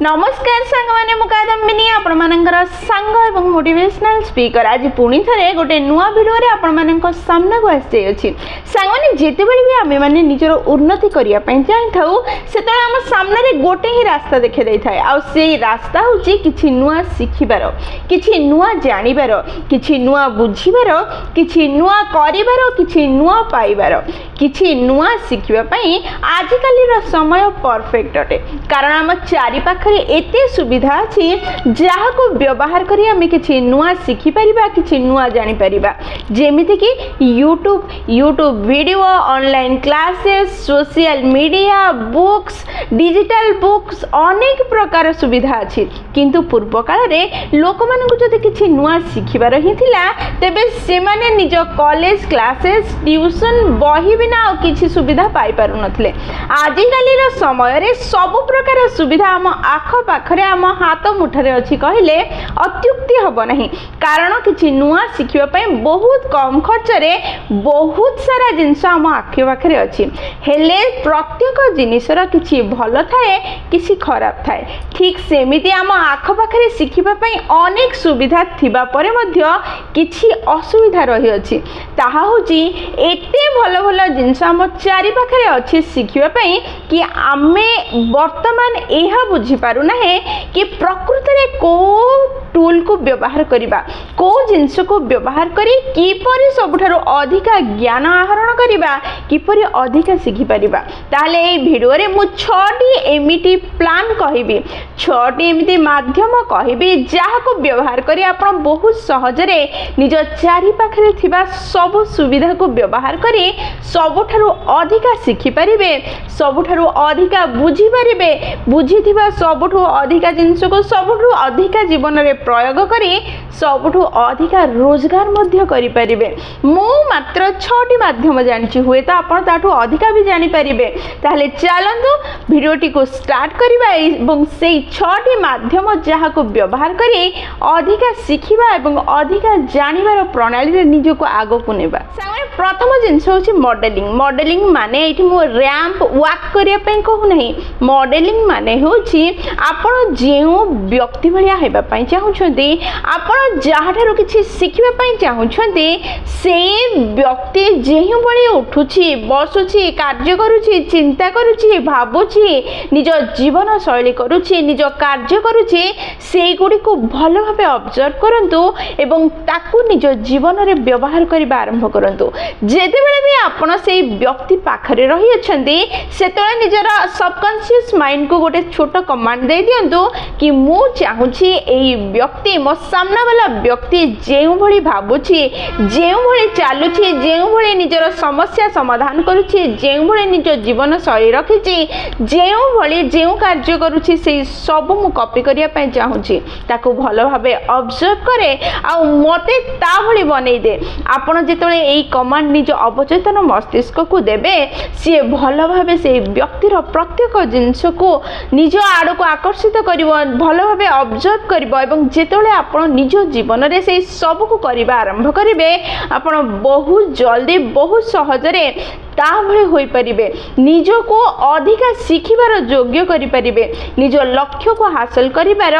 नमस्कार सांग मैंने मुकादम्बिनी आपण मानकर सांग एवं मोटिवेशनल स्पीकर आज पुणी थे गोटे नुआ भिडियो आपण मान सामना को आसी अच्छी सांग मैंने जिते बड़े भी आम मैंने निजर उन्नति करने चाहिए से आम सामने गोटे ही रास्ता देखा दे था आई रास्ता हूँ कि नुआ शिखिबार कि नुआ जानिबार कि नुआ बुझीबार कि नुआ करिबार कि नुआ पाइबार कि नुआ शिखिबाई आजिकल समय परफेक्ट अटे कारण आम चारि पाखरे एते सुविधा अच्छी जहाँ को व्यवहार करी आम कि नुआ शिखिपर कि नुआ जापर जमीती कि YouTube video online classes social media books digital books अनेक प्रकार सुविधा अच्छी किंतु पूर्व काल में लोक मानू जदि किसी नुआ शिखिबार ही थिला तेबे से माने निज कॉलेज क्लासेस ट्यूशन बही बिना किसी सुविधा पाई पारु नथिले आजिकाली समय रे सब प्रकार सुविधा आम आख पाखरे आम हाथ मुठरे अच्छी कहले अत्युक्ति हब नहीं कारण किसी नुआ शिखिबा पई बहुत कम खर्च रे बहुत सारा जिनस आम आखे पाखरे अच्छी हेले प्रत्येक जिनिसर किसी भल थाए किसी खराब थाए ठीक सेमिति आम आख पाखरे शिखिबा पई अनेक सुविधा थिबा परे मध्य किछि असुविधा रही अछि ताहा होची एते भल भल जिनस आम चारि पाखरे अच्छी शिखिबा पई कि आमे वर्तमान एहा बुझी पारु नाही कि प्रकृति रे को टूल को व्यवहार करिबा को जिनस को व्यवहार करी किपरि सबठारु अधिका ज्ञान आहरण करिबा किपरि अधिका शिखि परिबा ताले ए भिडियो रे मु 6टी एमिटी प्लान कहिबी 6टी एमिटी माध्यम कहिबी जहा को व्यवहार करी आपण बहुत सहज रे निज चारि पाखरे थिबा सब सुविधा को व्यवहार करी सबठारु अधिका शिखि परिबे सबठारु अधिका बुझी परिबे बुझीथिबा सबठु अधिका जिनस को सबठु अधिका जीवन रे प्रयोग करी सबठु अधिका रोजगार मध्य करि परिबे मु मात्र 6टी माध्यम जानिछि हुए तो आपण ताठु अधिका भी जानि परिबे ताले चलंतु भिडियोटी को स्टार्ट करिबा एवं सेई 6टी माध्यम जहा को व्यवहार करी अधिका शिखिबा एवं अधिका जानिबार प्रणाली रे निज को आगो को नेबा सामने प्रथम जिंस होछि मॉडलिंग माने एठी मु रैंप वॉक करिया पे कहू नहीं मॉडलिंग माने होछि आपण जेउ व्यक्ति भलिया हेबा पई चाहुछंती आपण जहाठारु किछि शिखिबा पई चाहुछंती से व्यक्ति जेहु बळी उठुछि बसुछि कार्य करूछि चिंता करूछि भाबुछि निज जीवन शैली करूछि निज कार्य करूछि सेई गुडी को भलो भाबे ऑब्जर्व करंतु एवं ताकू निज जीवन रे व्यवहार करिबा आरंभ करंतु जेते बेले भी आपण सेई व्यक्ति पाखरे रही अछंती सेतळे निजर सबकॉन्शियस माइंड को गोटे छोट कमांड दे दियंतु कि मु चाहुछि एई व्यक्ति मो सामना वाला व्यक्ति जेउ भली भाबुछि जेउ भली चालुछि जेउ भली निजर समस्या समाधान करूछि जेउ भली निज जीवन शैली रखिछि जेउ भली जेउ कार्य करूछि से सब मु कॉपी करिया पय चाहुछि ताको भलो भाबे ऑब्जर्व करे आ मते ता भली बनै दे आपण जेतले एई कमांड निज अवचेतन मस्तिष्क को देबे से भलो भाबे से व्यक्तिर प्रत्येक जिंस को निज आड़ को आकर्षित करिवो भलो भाबे ऑब्जर्व करिवो एवं जेतले आपण निज जीवन रे से सब को करिबा आरंभ करिवे आपण बहुत जल्दी बहुत सहज रे ताभळे होई परिबे निज को अधिका शिखिबार योग्य करि परिबे निज लक्ष्य को हासिल करिबार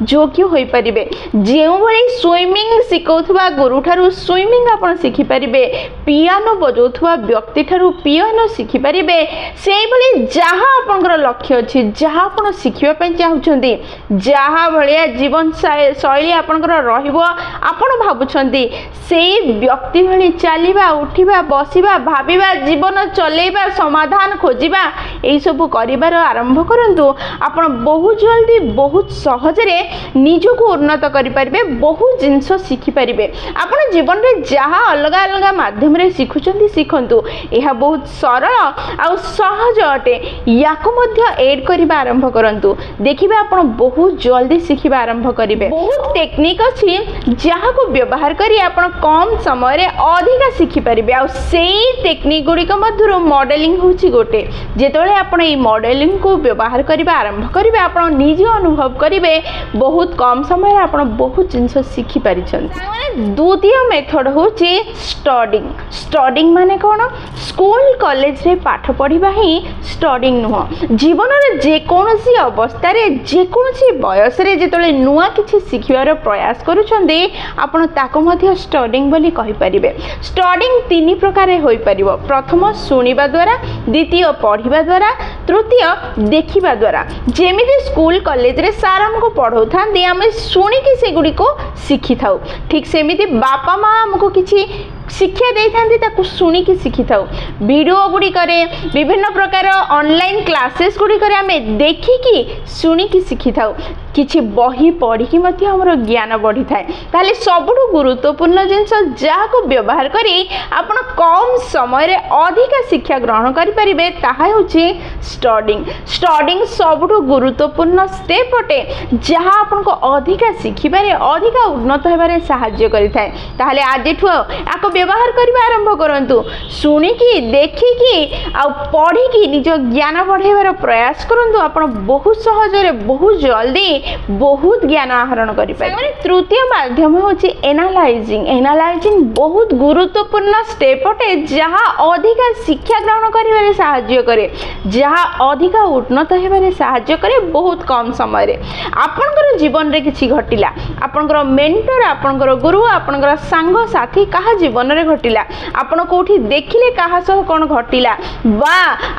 योग्य होई परिबे जेउ भली स्विमिंग सिखौथबा गुरु ठारू स्विमिंग आपण शिखि परिबे पियानो बजौथबा व्यक्ति ठारू पियानो शिखि परिबे सेई भली जहा आपनकर लक्ष्य अछि जहा आपण शिखिबा पय चाहुछंती जहा भलिया जीवन शैली आपनकर रहिबो आपण भाबुछंती सेई व्यक्ति भली चालिबा उठिबा बसिबा भाबिबा जीवन चलेबा समाधान खोजिबा एई सब करिबार आरंभ करंतु आपण बहुत जल्दी बहुत सहज रे निज को उन्नत करि परिबे बहुत जिंस शिखि परिबे आपण जीवन रे जहा अलग अलग माध्यम रे सिखुचंती सिखंतु एहा बहुत सरल आ सहज अटे याको मध्य ऐड करिबा आरंभ करंतु देखिबे आपण बहुत जल्दी शिखिबा आरंभ करिबे बहुत टेक्निक अछि जहा को व्यवहार करी आपण कम समय रे अधिक शिखि परिबे आ सेई टेक्निक गुडी मध्यरु मॉडलिंग होची गोटे जेतोले आपण ई मॉडलिंग को व्यवहार करबा आरंभ करिवे आपण निजे अनुभव करिवे बहुत कम समय आपण बहुत जिंस शिखि पारिछन। द्वितीय मेथड होची स्टडिंग। स्टडिंग माने कोन स्कूल कॉलेज रे पाठ पढ़िबा ही स्टडिंग नुह जीवन रे जे कोनसी अवस्था रे जे कोनसी बयस रे जेतोले नुआ किछि शिखिबार प्रयास करूछन्ते आपण ताको मध्य स्टडिंग बोली कहि परिबे। स्टडिंग तीन प्रकार होई परिबो प्रथम सुनिबा द्वारा द्वितीय पढ़िबा द्वारा तृतीय देखिबा द्वारा। जेमिति स्कूल कॉलेज रे सार हमको पढ़ौ थांती आमे सुनी कि से गुडी को शिखि थाउ ठीक सेमिति बापा माँ हमको किछि शिक्षा दे थांती ताकू सुनी कि शिखि थाउ। वीडियो गुडी करे विभिन्न प्रकार ऑनलाइन क्लासेस गुडी करे आमे देखि कि सुनी कि शिखि थाउ किछि बही पढ़ी कि मध्य हमर ज्ञान बढ़ी थाए। ताले सबुठु गुरुत्वपूर्ण जिंस जाको व्यवहार करी आपण कम समय रे अधिक शिक्षा ग्रहण करि परिबे ताहा होछि स्टडिंग। स्टडिंग सबुठु गुरुत्वपूर्ण स्टेप अटे जहा आपण को अधिक शिखिबारे अधिक उन्नत हेबारे सहाय्य करि थाए। ताले आजिठु आको व्यवहार करबा आरंभ करंतु सुनी कि देखि कि आ पढ़ी कि निज ज्ञान बढ़ेबार प्रयास करंतु आपण बहुत सहज रे बहुत जल्दी बहुत ज्ञान आहरण करि पारे। तृतीय माध्यम होछि एनालाइजिंग। एनालाइजिंग बहुत गुरुत्वपूर्ण स्टेप अटे जहा अधिक शिक्षा ग्रहण करिबारे सहाय्य करे जहा अधिक उन्नत हेबारे सहाय्य करे बहुत कम समय रे। आपनकर जीवन रे किछि घटिला आपनकर मेंटर आपनकर गुरु आपनकर संग साथी कहा जीवन रे घटिला आपण कोठी देखिले कहा सह कोन घटिला बा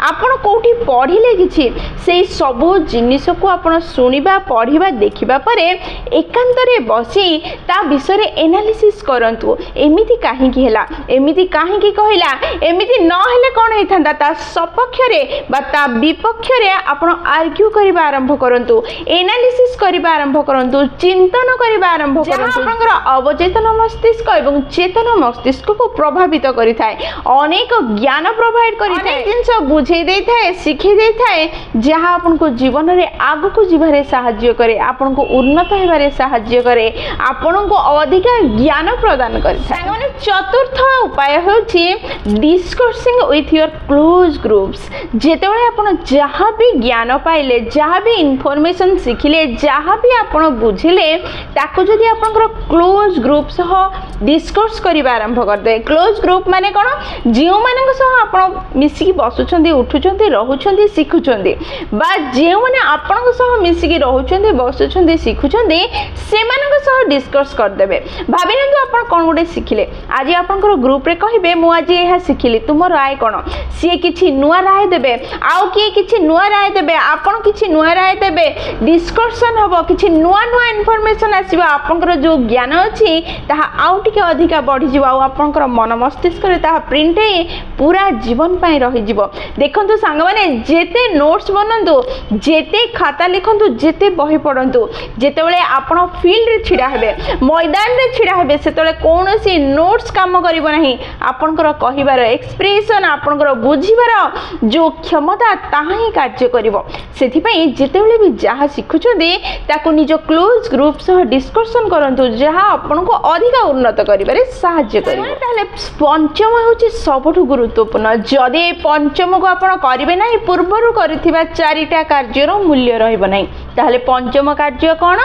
आपण कोठी पढ़िले किछि सेई सब जिनिस को आपण सुनिबा पढ़िबा देखिबा परे एकांत रे बसी ता विषय रे एनालिसिस करंतु एमिति काहे कि हैला एमिति काहे कि कहिला एमिति न हेले कोन हेथांता ता सपक्ष रे बा ता विपक्ष रे आपण आर्ग्यू करिबा आरंभ करंतु एनालिसिस करिबा आरंभ करंतु चिंतन करिबा आरंभ करंतु आपनकर अवचेतन मस्तिष्क एवं चेतन मस्तिष्क को प्रभावित करि थाए अनेक ज्ञान प्रोवाइड करि थाए जिंस बुझे दे थाए सिखि दे थाए जहा आपन को जीवन रे आगु को जीवारे सहाय्य करे आपन को उन्नत हेबारे सहाय्य करे आपन को अधिक ज्ञान प्रदान करि थाए। माने चतुर्थ उपाय होछि discussing with your close groups. जेतेबेले आपन जहा भी ज्ञान पाइले जहा भी इन्फॉर्मेशन सिखिले जहा भी आपन बुझिले ताको जदि आपनकर क्लोज ग्रुप सह डिस्कस करिबा आरंभ कर दे। क्लोज ग्रुप माने कोन जियो मानक सह आपन मिसी की बसुछंती उठुछंती रहुछंती सिखुछंती बा जियो माने आपन सह मिसी की रहुछंती बसुछंती सिखुछंती से मानक सह डिस्कस कर देबे। भाबिनंतु आपन कोन गोटे सिखिले आज आपनकर ग्रुप रे कहिबे मु आज एहा सिखिली तुम राय कोन सी किछि नुआ राय देबे आउ कि किछि नुआ राय देबे आपन किछि नुआ राय देबे डिस्कशन हबो किछि नुआ नुआ इन्फॉर्मेशन आसीबो आपनकर जो ज्ञान अछि ताहा आउ टिके अधिका बढ़ी जिवो आ आपनकर मन मस्तिष्क रे ताहा प्रिंट हे पूरा जीवन पई रहि जिवो। देखंतु संग माने जेते नोट्स बनंतु जेते खाता लिखंतु जेते बही पढंतु जेतेबेले आपण फील्ड रे छिडा हेबे मैदान रे छिडा हेबे सेतेबेले कोनोसी नोट्स काम करिवो नाही आपनकर कहिबार एक्सप्रेशन आपनकर बुझिबार जो क्षमता ताहा ही कार्य करिवो। सेथि पई जेतेबेले भी जहा सिखुछंदी ताको निज क्लोज ग्रुप सह डिस्कशन करंतु जहा आपनको अधिक उन्नत करिबारे सहाय्य करिवो। ताले पंचम होछि सबठु गुरुत्वपूर्ण जदि पंचम को आपण करिवे नाही पूर्वरु करिथिबा चारिटा कार्यर मूल्य रहइबो नाही ताले पंचम कार्य कोन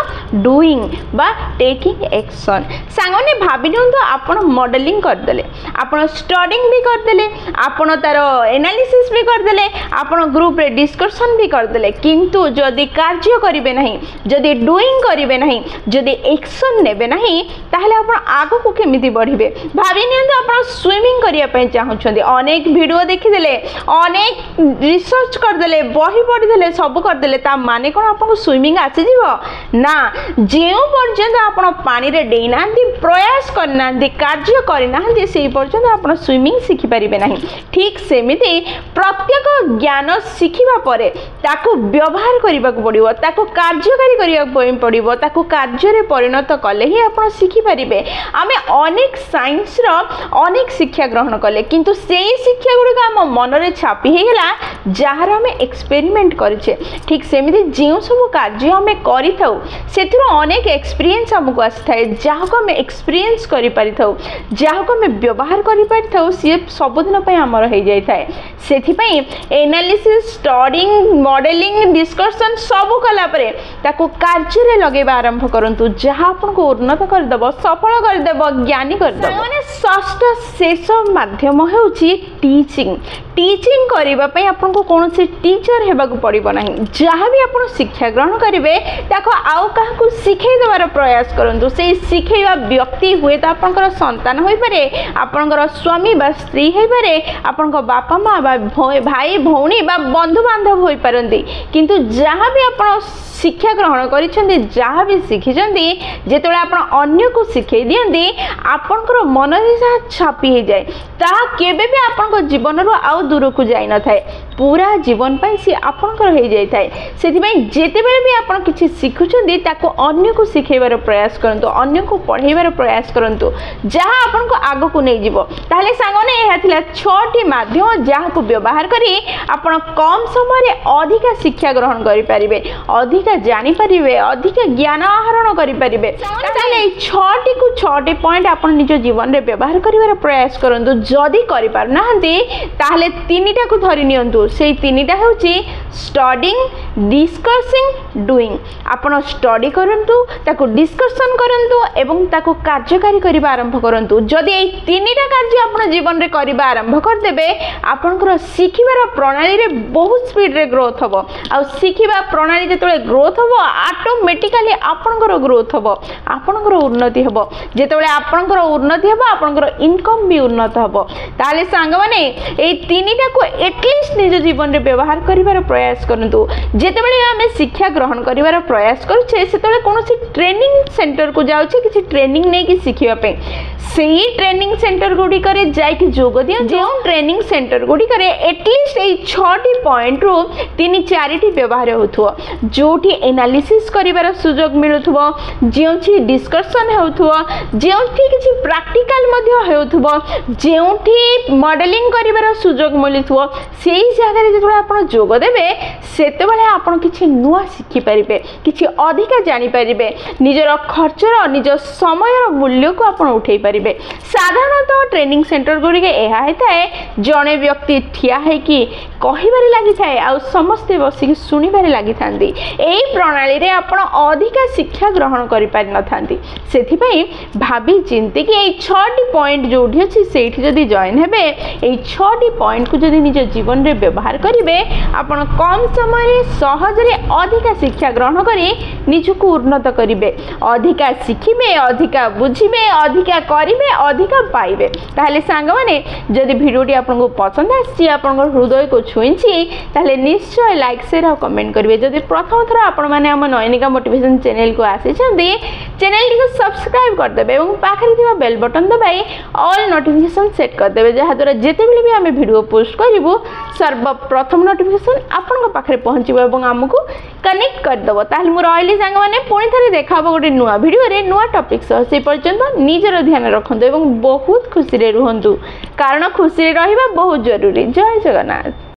डूइंग बा टेकिंग एक्शन। सांगने भाबि नियंतु आपण मॉडलिंग कर देले आपण स्टडिंग भी कर देले आपण तार एनालिसिस भी कर देले आपण ग्रुप रे डिस्कशन भी कर देले किंतु जदि कार्य करिवे नाही जदि डूइंग करिवे नाही जदि एक्शन नेबे नाही ताहले आपण आगो को केमिति बढ़िबे। भाबि नियंतु आपण स्विमिंग करिया पय चाहुछंदी अनेक वीडियो देखि देले अनेक रिसर्च कर देले बही पढि देले सब कर देले ता माने कोन आपण स्विमिंग आसी जीवो ना जेउ पर्यंत आपण पानी रे डेइनांती प्रयास करनांती कार्य करनांती सेही पर्यंत आपण स्विमिंग सिखि परिबे नाही। ठीक सेमिति प्रत्येक ज्ञान सिखिबा परे ताको व्यवहार करिबा को पड़िबो ताको कार्यकारी करिया पड़िबो ताको कार्य रे परिणत कले ही आपण सिखि परिबे। आमे अनेक साइंस ସାଇନ୍ସର ଅନେକ ଶିକ୍ଷା ଗ୍ରହଣ କଲେ କିନ୍ତୁ ସେଇ ଶିକ୍ଷା ଗୁଡ଼ିକ ଆମ ମନରେ ଛାପି ହେଇଗଲା ଯାହାର ଆମେ ଏକ୍ସପେରିମେଣ୍ଟ କରିଛେ। ଠିକ୍ ସେମିତି ଯେଉଁ ସବୁ କାର୍ଯ୍ୟ ଆମେ କରିଥାଉ ସେଥିରୁ ଅନେକ ଏକ୍ସପିରିଏନ୍ସ ଆମକୁ ଆସିଥାଏ, ଯାହାକୁ ଆମେ ଏକ୍ସପିରିଏନ୍ସ କରିପାରିଥାଉ, ଯାହାକୁ ଆମେ ବ୍ୟବହାର କରିପାରିଥାଉ, ସିଏ ସବୁଦିନ ପାଇଁ ଆମର ହେଇଯାଇଥାଏ। ସେଥିପାଇଁ ଏନାଲିସିସ୍, ଷ୍ଟଡିଂ, ମଡେଲିଂ, ଡିସ୍କସନ୍ ସବୁ କଲା ପରେ ତାକୁ କାର୍ଯ୍ୟରେ ଲଗାଇବା ଆରମ୍ଭ କରନ୍ତୁ, ଯାହା ଆପଣଙ୍କୁ ଉନ୍ନତ କରିଦେବ, ସଫଳ କରିଦେବ, ଜ୍ଞାନୀ କରିଦେବ। ମାନେ ଷଷ୍ଠ ଶେଷ ମାଧ୍ୟମ ହେଉଛି ଟିଚିଂ। ଟିଚିଂ କରିବା ପାଇଁ ଆପଣଙ୍କୁ କୌଣସି ଟିଚର ହେବାକୁ ପଡ଼ିବ ନାହିଁ। ଯାହା ବି ଆପଣ ଶିକ୍ଷା ଗ୍ରହଣ କରିବେ ତାକୁ ଆଉ କାହାକୁ ଶିଖେଇ ଦେବାର ପ୍ରୟାସ କରନ୍ତୁ। ସେଇ ଶିଖେଇବା ବ୍ୟକ୍ତି ହୁଏତ ଆପଣଙ୍କର ସନ୍ତାନ ହୋଇପାରେ, ଆପଣଙ୍କର ସ୍ୱାମୀ ବା ସ୍ତ୍ରୀ ହୋଇପାରେ, ଆପଣଙ୍କ ବାପା ମା ବା ଭାଇ ଭଉଣୀ ବା ବନ୍ଧୁବାନ୍ଧବ ହୋଇପାରନ୍ତି। କିନ୍ତୁ ଯାହା ବି ଆପଣ ଶିକ୍ଷା ଗ୍ରହଣ କରିଛନ୍ତି, ଯାହା ବି ଶିଖିଛନ୍ତି, ଯେତେବେଳେ ଆପଣ ଅନ୍ୟକୁ ଶିଖେଇ ଦିଅନ୍ତି ଆପଣଙ୍କର ମନରେ ଯାହା ଛାପି ହେଇଯାଏ ତାହା କେବେ ବି ଆପଣଙ୍କ ଜୀବନରୁ ଆଉ ଦୂରକୁ ଯାଇନଥାଏ, ପୁରା ଜୀବନ ପାଇଁ ସିଏ ଆପଣଙ୍କର ହେଇଯାଇଥାଏ। ସେଥିପାଇଁ ଯେତେବେଳେ ବି ଆପଣ କିଛି ଶିଖୁଛନ୍ତି ତାକୁ ଅନ୍ୟକୁ ଶିଖେଇବାର ପ୍ରୟାସ କରନ୍ତୁ, ଅନ୍ୟକୁ ପଢ଼େଇବାର ପ୍ରୟାସ କରନ୍ତୁ, ଯାହା ଆପଣଙ୍କୁ ଆଗକୁ ନେଇଯିବ। ତାହେଲେ ସାଙ୍ଗମାନେ ଏହା ଥିଲା 6ଟି ମାଧ୍ୟମ ଯାହାକୁ ବ୍ୟବହାର କରି ଆପଣ କମ୍ ସମୟରେ ଅଧିକା ଶିକ୍ଷା ଗ୍ରହଣ କରିପାରିବେ, ଅଧିକା ଜାଣିପାରିବେ, ଅଧିକା ଜ୍ଞାନ ଆହରଣ କରିପାରିବେ। ତାହେଲେ এই 6ଟି ପଏଣ୍ଟ ଆପଣ ନିଜ ଜୀବନରେ ବ୍ୟବହାର କରିବାର ପ୍ରୟାସ କରନ୍ତୁ। ଯଦି କରିପାରୁନାହାନ୍ତି ତାହେଲେ 3টাକୁ ଧରି ନିଅନ୍ତୁ। ସେଇ 3ଟା ହେଉଛି ଷ୍ଟଡିଂ, ଡିସ୍କସିଂ, ଡୁଇଂ। ଆପଣ ଷ୍ଟଡି କରନ୍ତୁ, ତାକୁ ଡିସ୍କସନ୍ କରନ୍ତୁ ଏବଂ ତାକୁ କାର୍ଯ୍ୟକାରୀ କରିବା ଆରମ୍ଭ କରନ୍ତୁ। ଯଦି এই 3ଟା କାର୍ଯ୍ୟ ଆପଣ ଜୀବନରେ କରିବା ଆରମ୍ଭ କରିଦେବେ ଆପଣଙ୍କର ଶିଖିବାର ପ୍ରଣାଳୀରେ ବହୁତ ସ୍ପିଡରେ ଗ୍ରୋଥ ହେବ। ଆଉ ଶିଖିବା ପ୍ରଣାଳୀ ଯେତେବେଳେ ଗ୍ରୋଥ ହେବ ଅଟୋମେଟିକାଲି ଆପଣଙ୍କର ଗ୍ରୋଥ ହେବ, ଆପଣଙ୍କର ଉନ୍ନତି ହେବ। ଯେତେବେଳେ ଆପଣଙ୍କର ଉନ୍ନତି ହେବ ଆପଣଙ୍କର ଇନକମ୍ ବି ଉନ୍ନତ ହେବ। ତାହେଲେ ସାଙ୍ଗମାନେ এই 3টাକୁ ଏଟଲିଷ୍ଟ ନିଜ ଜୀବନରେ ବ୍ୟବହାର କରିବାର ପ୍ରୟାସ କରନ୍ତୁ। ଯେତେବେଳେ ଆମେ ଶିକ୍ଷା ଗ୍ରହଣ କରିବାର ପ୍ରୟାସ କରୁଛେ ସେତେବେଳେ କୌଣସି ଟ୍ରେନିଂ ସେଣ୍ଟରକୁ ଯାଉଛେ କିଛି ଟ୍ରେନିଂ ନେଇକି ଶିଖିବା ପାଇଁ, ସେହି ଟ୍ରେନିଂ ସେଣ୍ଟର ଗୁଡ଼ିକରେ ଯାଇକି ଯୋଗ ଦିଅନ୍ତୁ। ଯେଉଁ ଟ୍ରେନିଂ ସେଣ୍ଟର ଗୁଡ଼ିକରେ ଏଟଲିଷ୍ଟ এই 6ଟି ପଏଣ୍ଟରୁ 3-4ଟି ବ୍ୟବହାର ହେଉଥିବ, ଯେଉଁଠି ଏନାଲିସିସ୍ କରିବାର ସୁଯୋଗ ମିଳୁଥିବ, ଯେଉଁଠି ଡିସ୍କସନ୍ ହେଉଥିବ, ଯେଉଁଠି କିଛି ପ୍ରାକ୍ଟିକାଲ ମଧ୍ୟ ହେଉଥିବ, ଯେଉଁଠି ମଡେଲିଂ କରିବାର ସୁଯୋଗ ମିଳୁଥିବ, ସେହି ଜାଗାରେ ଯେତେବେଳେ ଆପଣ ଯୋଗ ଦେବେ ସେତେବେଳେ ଆପଣ କିଛି ନୂଆ ଶିଖିପାରିବେ, କିଛି ଅଧିକା ଜାଣିପାରିବେ, ନିଜର ଖର୍ଚ୍ଚର ନିଜ ସମୟର ମୂଲ୍ୟକୁ ଆପଣ ଉଠାଇ ପାରିବେ। ସାଧାରଣତଃ ଟ୍ରେନିଂ ସେଣ୍ଟର ଗୁଡ଼ିକ ଏହା ହେଇଥାଏ ଜଣେ ବ୍ୟକ୍ତି ଠିଆ ହେଇକି କହିବାରେ ଲାଗିଥାଏ ଆଉ ସମସ୍ତେ ବସିକି ଶୁଣିବାରେ ଲାଗିଥାନ୍ତି। ଏହି ପ୍ରଣାଳୀରେ ଆପଣ ଅଧିକା ଶିକ୍ଷା ଗ୍ରହଣ କରିପାରିନଥାନ୍ତି। ସେଥିପାଇଁ ଭାବି ଚିନ୍ତିକି এই 6ଟି ପଏଣ୍ଟ ଯେଉଁଠି ଅଛି ସେଇଠି ଯଦି ଜଏନ୍ ହେବେ, এই 6ଟି ପଏଣ୍ଟକୁ ଯଦି ନିଜ ଜୀବନରେ ବ୍ୟବହାର କରିବେ ଆପଣ କମ୍ ସମୟରେ ସହଜରେ ଅଧିକା ଶିକ୍ଷା ଗ୍ରହଣ କରି ନିଜକୁ ଉନ୍ନତ କରିବେ, ଅଧିକା ଶିଖିବେ, ଅଧିକା ବୁଝିବେ, ଅଧିକା କରିବେ, ଅଧିକା ପାଇବେ। ତାହେଲେ ସାଙ୍ଗମାନେ ଯଦି ଭିଡ଼ିଓଟି ଆପଣଙ୍କୁ ପସନ୍ଦ ଆସିଛି, ଆପଣଙ୍କ ହୃଦୟକୁ ଛୁଇଁଛି, ତାହେଲେ ନିଶ୍ଚୟ ଲାଇକ୍, ସେୟାର ଆଉ କମେଣ୍ଟ କରିବେ। ଯଦି ପ୍ରଥମ ଥର ଆପଣମାନେ ଆମ ନୟନିକା ମୋଟିଭେସନ୍ ଚ୍ୟାନେଲକୁ ଆସିଛନ୍ତି ଚ୍ୟାନେଲଟିକୁ ସବସ୍କ୍ରାଇବ୍ କରିଦେବେ ଏବଂ ପାଖରେ ଥିବା ବେଲ୍ ବଟନ୍ ଦବାଇ ଅଲ୍ ନୋଟିଫିକେସନ୍ ସେଟ୍ କରିଦେବେ, ଯାହାଦ୍ୱାରା ଯେତେବେଳେ ବି ଆମେ ଭିଡ଼ିଓ ପୋଷ୍ଟ କରିବୁ ସର୍ବପ୍ରଥମ ନୋଟିଫିକେସନ୍ ଆପଣଙ୍କ ପାଖରେ ପହଞ୍ଚିବ ଏବଂ ଆମକୁ କନେକ୍ଟ କରିଦେବ। ତାହେଲେ ମୁଁ ରହିଲି ସାଙ୍ଗମାନେ, ପୁଣି ଥରେ ଦେଖା ହେବ ଗୋଟେ ନୂଆ ଭିଡ଼ିଓରେ ନୂଆ ଟପିକ୍ ସହ। ସେ ପର୍ଯ୍ୟନ୍ତ ନିଜର ଧ୍ୟାନ ରଖନ୍ତୁ ଏବଂ ବହୁତ ଖୁସିରେ ରୁହନ୍ତୁ, କାରଣ ଖୁସିରେ ରହିବା ବହୁତ ଜରୁରୀ। ଜୟ ଜଗନ୍ନାଥ।